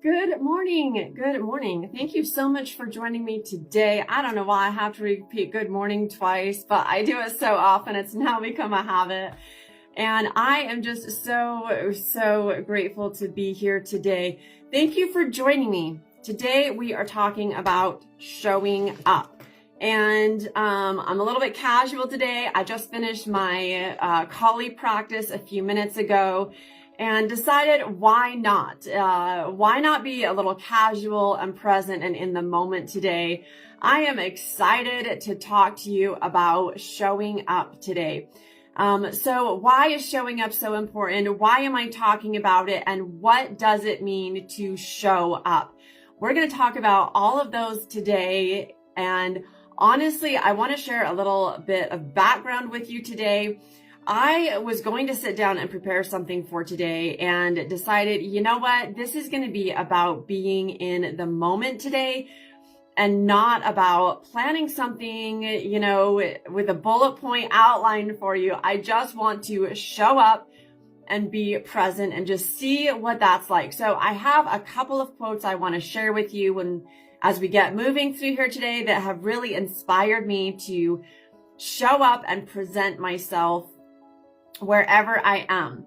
Good morning. Good morning. Thank you so much for joining me today. I don't know why I have to repeat good morning twice, but I do it so often. It's now become a habit. And I am just so grateful to be here today. Thank you for joining me. Today we are talking about showing up. And I'm a little bit casual today. I just finished my collie practice a few minutes ago and decided why not? Why not be a little casual and present and in the moment today? I am excited to talk to you about showing up today. So why is showing up so important? Why am I talking about it? And what does it mean to show up? We're going to talk about all of those today. And honestly, I want to share a little bit of background with you today. I was going to sit down and prepare something for today and decided, you know what, this is going to be about being in the moment today and not about planning something, with a bullet point outline for you. I just want to show up and be present and just see what that's like. So I have a couple of quotes I want to share with you as we get moving through here today that have really inspired me to show up and present myself wherever I am.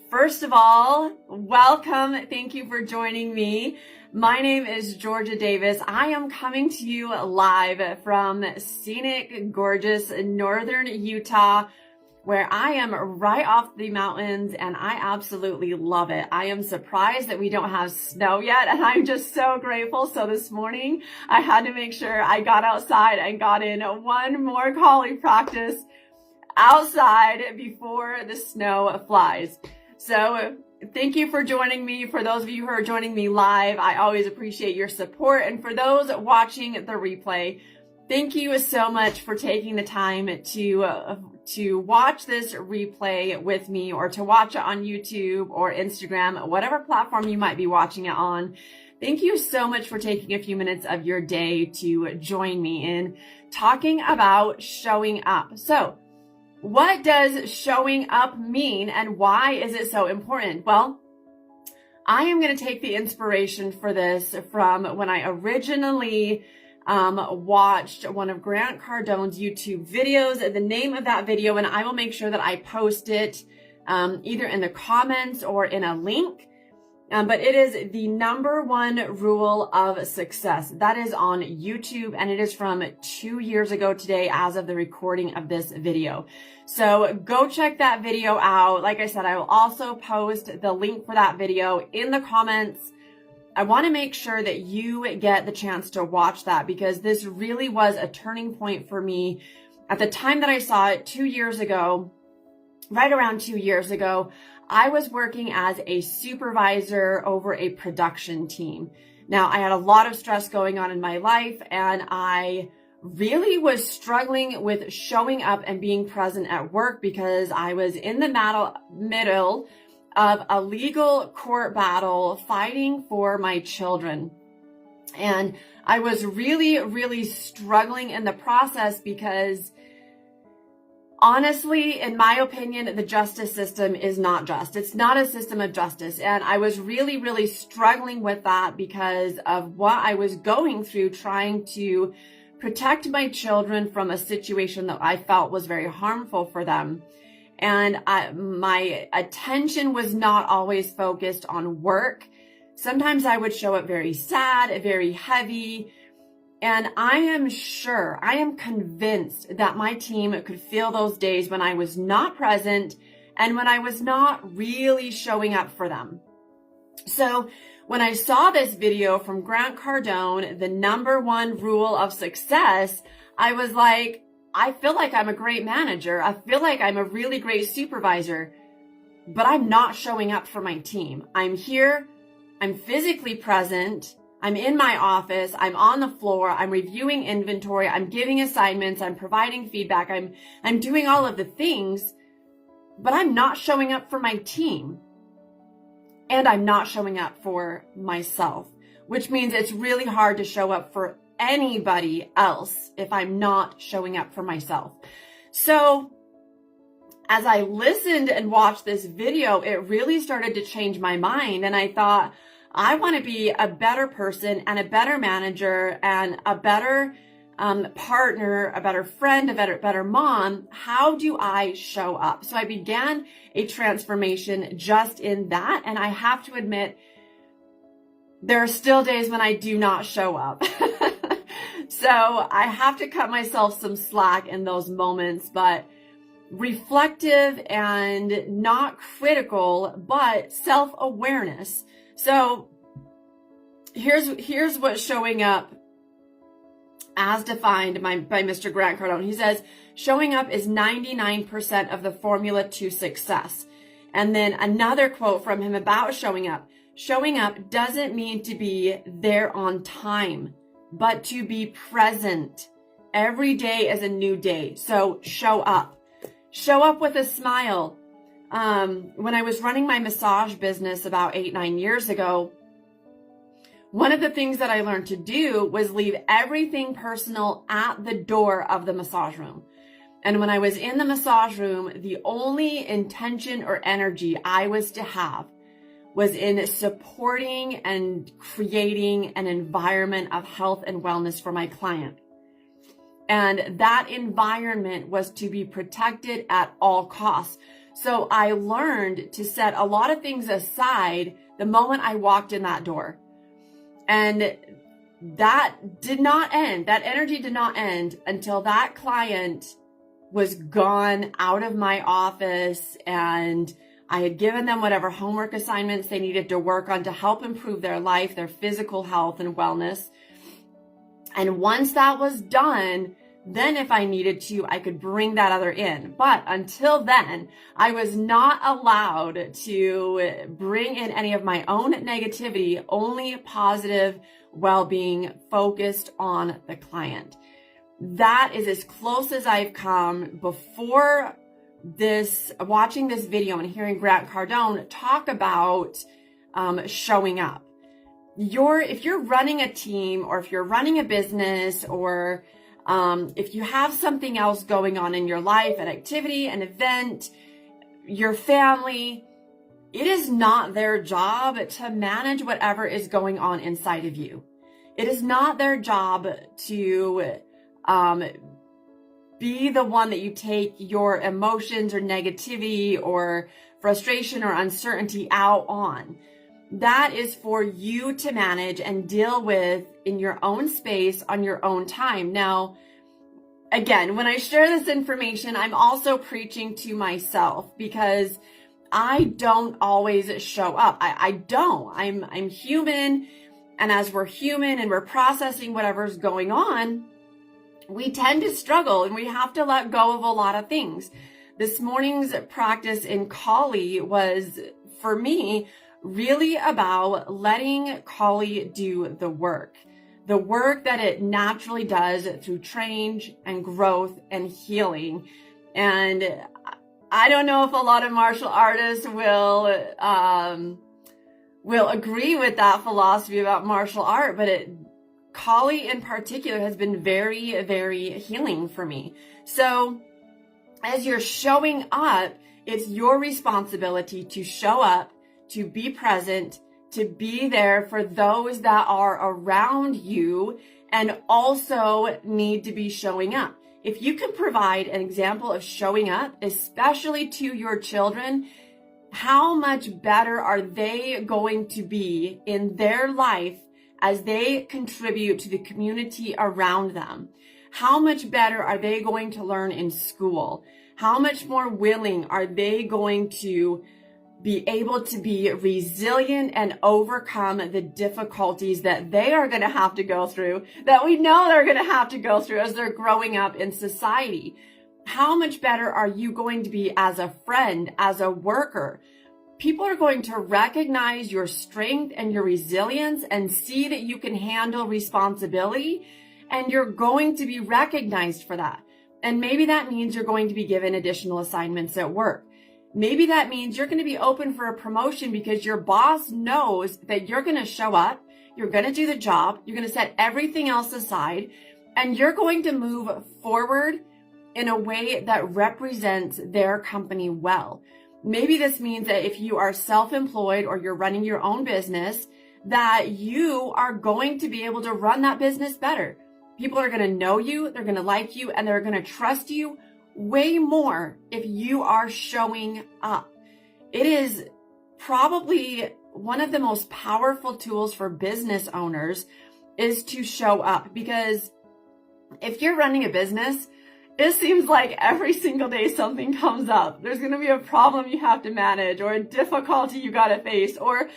First of all, welcome. Thank you for joining me. My name is Georgia Davis. I am coming to you live from scenic, gorgeous northern Utah, where I am right off the mountains and I absolutely love it. I am surprised that we don't have snow yet and I'm just so grateful. So this morning I had to make sure I got outside and got in one more collie practice outside before the snow flies. So thank you for joining me. For those of you who are joining me live, I always appreciate your support. And for those watching the replay, thank you so much for taking the time to watch this replay with me or to watch it on YouTube or Instagram, whatever platform you might be watching it on. Thank you so much for taking a few minutes of your day to join me in talking about showing up. So what does showing up mean and why is it so important? Well, I am going to take the inspiration for this from when I originally watched one of Grant Cardone's YouTube videos. The name of that video, and I will make sure that I post it either in the comments or in a link. But it is the number one rule of success. That is on YouTube, and it is from 2 years ago today as of the recording of this video. So go check that video out. Like I said, I will also post the link for that video in the comments. I want to make sure that you get the chance to watch that because this really was a turning point for me. At the time that I saw it 2 years ago, right around 2 years ago, I was working as a supervisor over a production team. Now, I had a lot of stress going on in my life, and I really was struggling with showing up and being present at work because I was in the middle of a legal court battle fighting for my children. And I was really struggling in the process because honestly, in my opinion, the justice system is not just. It's not a system of justice. And I was really struggling with that because of what I was going through trying to protect my children from a situation that I felt was very harmful for them. And my attention was not always focused on work. Sometimes I would show up very sad, very heavy. And I am convinced that my team could feel those days when I was not present and when I was not really showing up for them. So when I saw this video from Grant Cardone, the number one rule of success, I was like, I feel like I'm a great manager. I feel like I'm a really great supervisor, but I'm not showing up for my team. I'm here. I'm physically present. I'm in my office, I'm on the floor, I'm reviewing inventory, I'm giving assignments, I'm providing feedback, I'm doing all of the things, but I'm not showing up for my team. And I'm not showing up for myself, which means it's really hard to show up for anybody else if I'm not showing up for myself. So as I listened and watched this video, it really started to change my mind. And I thought, I want to be a better person and a better manager and a better partner, a better friend, a better mom. How do I show up? So I began a transformation just in that. And I have to admit, there are still days when I do not show up. So I have to cut myself some slack in those moments, but reflective and not critical, but self-awareness. So here's what showing up as defined by Mr. Grant Cardone. He says, showing up is 99% of the formula to success. And then another quote from him about showing up. Showing up doesn't mean to be there on time, but to be present. Every day is a new day. So show up. Show up with a smile. When I was running my massage business about 8-9 years ago, one of the things that I learned to do was leave everything personal at the door of the massage room. And when I was in the massage room, the only intention or energy I was to have was in supporting and creating an environment of health and wellness for my client. And that environment was to be protected at all costs. So I learned to set a lot of things aside the moment I walked in that door. And that did not end. That energy did not end until that client was gone out of my office and I had given them whatever homework assignments they needed to work on to help improve their life, their physical health and wellness. And once that was done, then if I needed to, I could bring that other in. But until then, I was not allowed to bring in any of my own negativity, only positive well-being focused on the client. That is as close as I've come before watching this video and hearing Grant Cardone talk about showing up. If you're running a team or if you're running a business or if you have something else going on in your life, an activity, an event, your family, it is not their job to manage whatever is going on inside of you. It is not their job to be the one that you take your emotions or negativity or frustration or uncertainty out on. That is for you to manage and deal with in your own space on your own time. Now, again, when I share this information, I'm also preaching to myself because I don't always show up. I don't. I'm human. And as we're human and we're processing whatever's going on, we tend to struggle and we have to let go of a lot of things. This morning's practice in Kali was, for me, really about letting Kali do the work that it naturally does through change and growth and healing. And I don't know if a lot of martial artists will agree with that philosophy about martial art, but Kali in particular has been very, very healing for me. So as you're showing up, it's your responsibility to show up, to be present, to be there for those that are around you and also need to be showing up. If you can provide an example of showing up, especially to your children, how much better are they going to be in their life as they contribute to the community around them? How much better are they going to learn in school? How much more willing are they going to be able to be resilient and overcome the difficulties that they are going to have to go through, that we know they're going to have to go through as they're growing up in society? How much better are you going to be as a friend, as a worker? People are going to recognize your strength and your resilience and see that you can handle responsibility, and you're going to be recognized for that. And maybe that means you're going to be given additional assignments at work. Maybe that means you're going to be open for a promotion because your boss knows that you're going to show up, you're going to do the job, you're going to set everything else aside, and you're going to move forward in a way that represents their company well. Maybe this means that if you are self-employed or you're running your own business, that you are going to be able to run that business better. People are going to know you, they're going to like you, and they're going to trust you way more if you are showing up. It is probably one of the most powerful tools for business owners is to show up, because if you're running a business, it seems like every single day something comes up. There's going to be a problem you have to manage, or a difficulty you got to face, or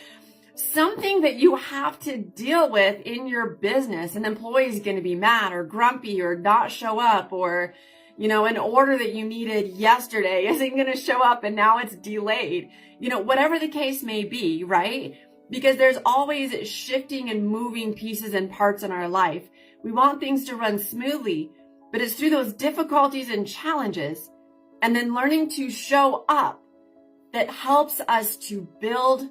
something that you have to deal with in your business. An employee is going to be mad or grumpy or not show up, or, an order that you needed yesterday isn't going to show up and now it's delayed. Whatever the case may be, right? Because there's always shifting and moving pieces and parts in our life. We want things to run smoothly, but it's through those difficulties and challenges and then learning to show up that helps us to build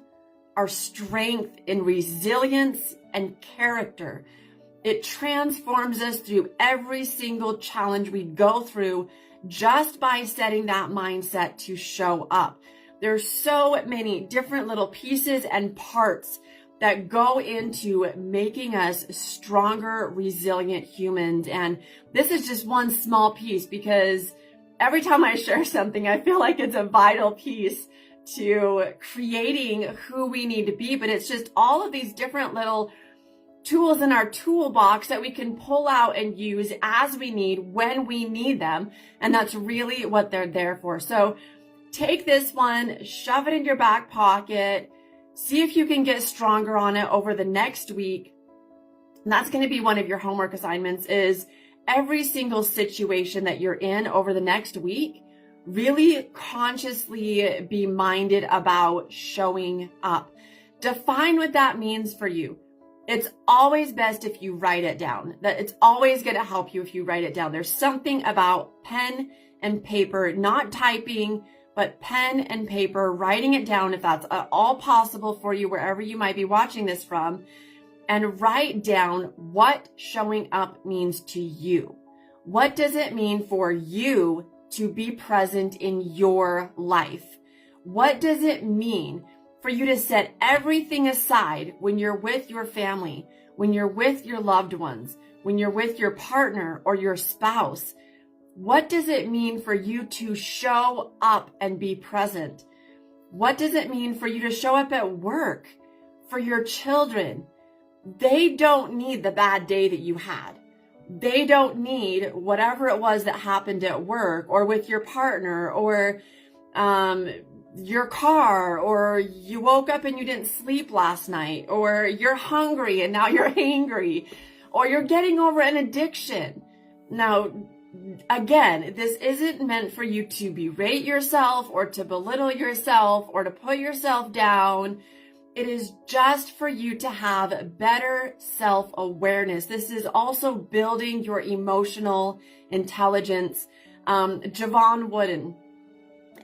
our strength in resilience and character. It transforms us through every single challenge we go through just by setting that mindset to show up. There's so many different little pieces and parts that go into making us stronger, resilient humans. And this is just one small piece, because every time I share something, I feel like it's a vital piece to creating who we need to be. But it's just all of these different little tools in our toolbox that we can pull out and use as we need, when we need them. And that's really what they're there for. So take this one, shove it in your back pocket, see if you can get stronger on it over the next week. And that's going to be one of your homework assignments, is every single situation that you're in over the next week, really consciously be minded about showing up. Define what that means for you. It's always best if you write it down. That it's always going to help you if you write it down. There's something about pen and paper, not typing, but pen and paper, writing it down if that's at all possible for you, wherever you might be watching this from, and write down what showing up means to you. What does it mean for you to be present in your life? What does it mean for you to set everything aside when you're with your family, when you're with your loved ones, when you're with your partner or your spouse? What does it mean for you to show up and be present? What does it mean for you to show up at work, for your children? They don't need the bad day that you had. They don't need whatever it was that happened at work or with your partner or your car, or you woke up and you didn't sleep last night, or you're hungry and now you're angry, or you're getting over an addiction. Now, again, this isn't meant for you to berate yourself or to belittle yourself or to put yourself down. It is just for you to have better self-awareness. This is also building your emotional intelligence. Javon Wooden,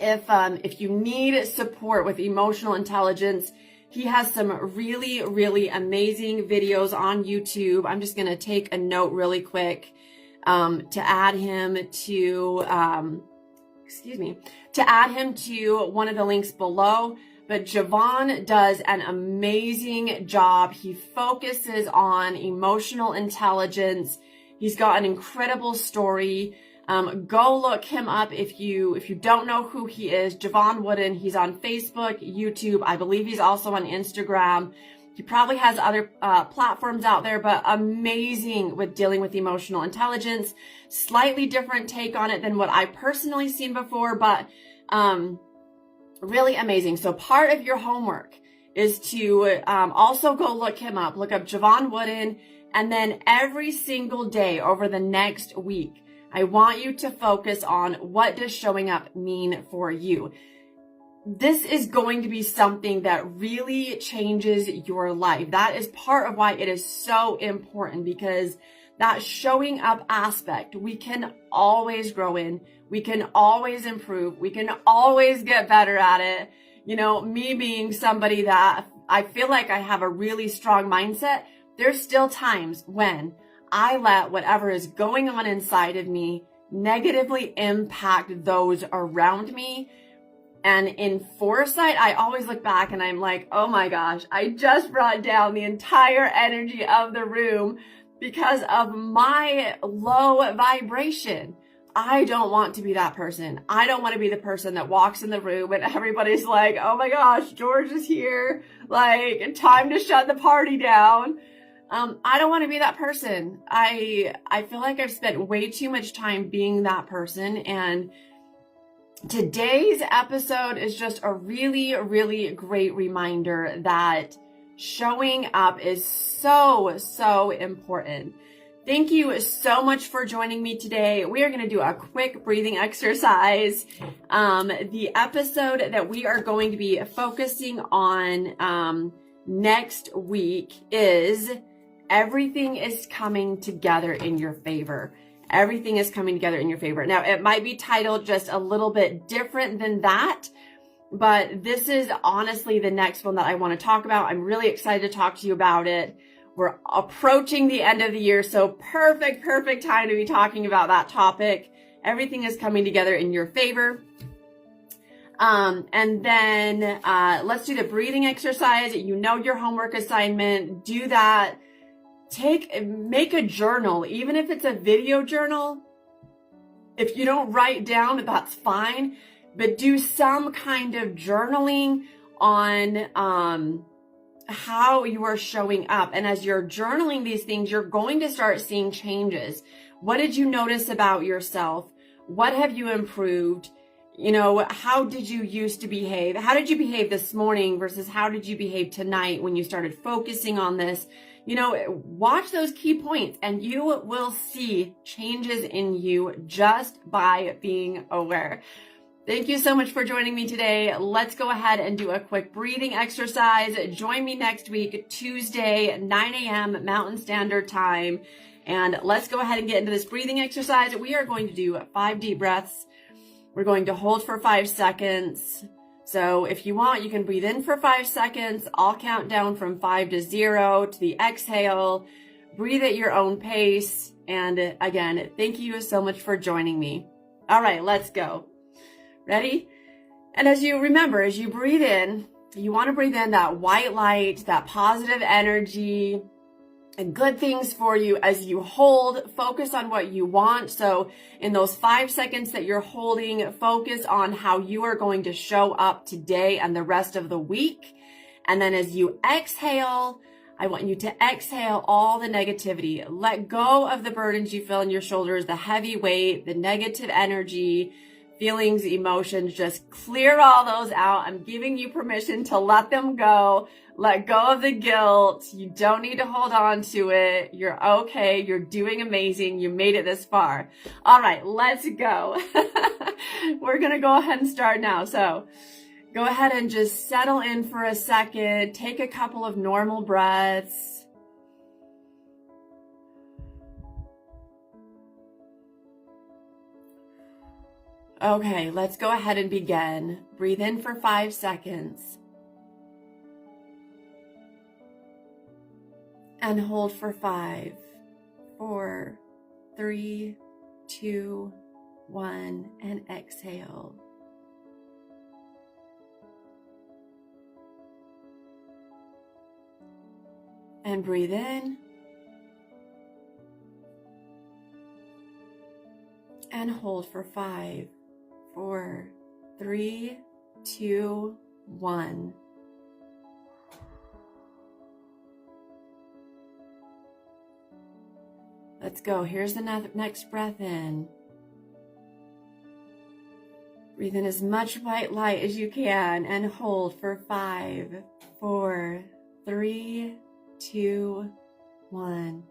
if you need support with emotional intelligence, he has some really, really amazing videos on YouTube. I'm just going to take a note really quick to add him to one of the links below. But Javon does an amazing job. He focuses on emotional intelligence. He's got an incredible story. Go look him up if you don't know who he is. Javon Wooden. He's on Facebook, YouTube. I believe he's also on Instagram. He probably has other platforms out there, but amazing with dealing with emotional intelligence. Slightly different take on it than what I personally seen before, but really amazing. So part of your homework is to also go look him up. Look up Javon Wooden, and then every single day over the next week, I want you to focus on, what does showing up mean for you? This is going to be something that really changes your life. That is part of why it is so important, because that showing up aspect, we can always grow in, we can always improve, we can always get better at it. You know, me being somebody that I feel like I have a really strong mindset, there's still times when I let whatever is going on inside of me negatively impact those around me. And in foresight, I always look back and I'm like, oh my gosh, I just brought down the entire energy of the room because of my low vibration. I don't want to be that person. I don't want to be the person that walks in the room and everybody's like, oh my gosh, George is here. Like, time to shut the party down. I don't want to be that person. I feel like I've spent way too much time being that person, and today's episode is just a really, really great reminder that showing up is so, so important. Thank you so much for joining me today. We are going to do a quick breathing exercise. The episode that we are going to be focusing on next week is everything is coming together in your favor. Everything is coming together in your favor. Now, it might be titled just a little bit different than that, but this is honestly the next one that I want to talk about. I'm really excited to talk to you about it. We're approaching the end of the year, so perfect time to be talking about that topic. Everything is coming together in your favor. And then let's do the breathing exercise. You know your homework assignment. Do that. Make a journal, even if it's a video journal. If you don't write down, that's fine, but do some kind of journaling on how you are showing up. And as you're journaling these things, you're going to start seeing changes. What did you notice about yourself? What have you improved? You know, how did you used to behave? How did you behave this morning versus how did you behave tonight when you started focusing on this? You know, watch those key points and you will see changes in you just by being aware. Thank you so much for joining me today. Let's go ahead and do a quick breathing exercise. Join me next week, Tuesday, 9 a.m. Mountain Standard Time. And let's go ahead and get into this breathing exercise. We are going to do 5 deep breaths. We're going to hold for 5 seconds. So if you want, you can breathe in for 5 seconds. I'll count down from 5 to 0 to the exhale. Breathe at your own pace. And again, thank you so much for joining me. All right, let's go. Ready? And as you remember, as you breathe in, you want to breathe in that white light, that positive energy, and good things for you. As you hold, focus on what you want. So in those 5 seconds that you're holding, focus on how you are going to show up today and the rest of the week. And then as you exhale, I want you to exhale all the negativity. Let go of the burdens you feel in your shoulders, the heavy weight, the negative energy, feelings, emotions. Just clear all those out. I'm giving you permission to let them go. Let go of the guilt. You don't need to hold on to it. You're okay. You're doing amazing. You made it this far. All right, let's go. We're going to go ahead and start now. So go ahead and just settle in for a second. Take a couple of normal breaths. Okay, let's go ahead and begin. Breathe in for 5 seconds. And hold for 5, 4, 3, 2, 1, and exhale. And breathe in. And hold for 5, 4, 3, 2, 1. Let's go. Here's the next breath in. Breathe in as much white light as you can and hold for 5, 4, 3, 2, 1.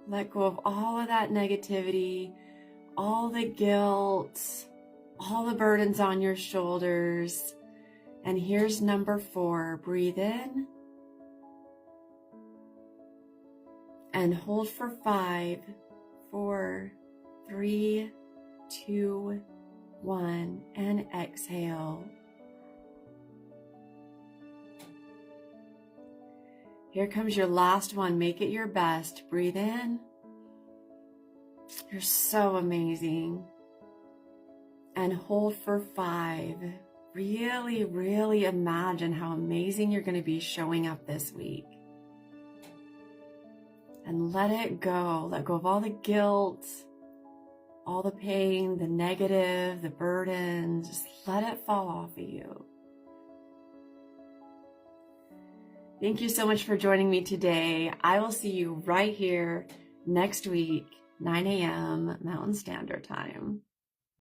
Let go of all of that negativity, all the guilt, all the burdens on your shoulders. And here's number 4. Breathe in. And hold for 5, 4, 3, 2, 1, and exhale. Here comes your last one. Make it your best. Breathe in. You're so amazing. and hold for 5. Really, really imagine how amazing you're going to be showing up this week. And let it go. Let go of all the guilt, all the pain, the negative, the burdens. Just let it fall off of you. Thank you so much for joining me today. I will see you right here next week, 9 a.m. Mountain Standard Time.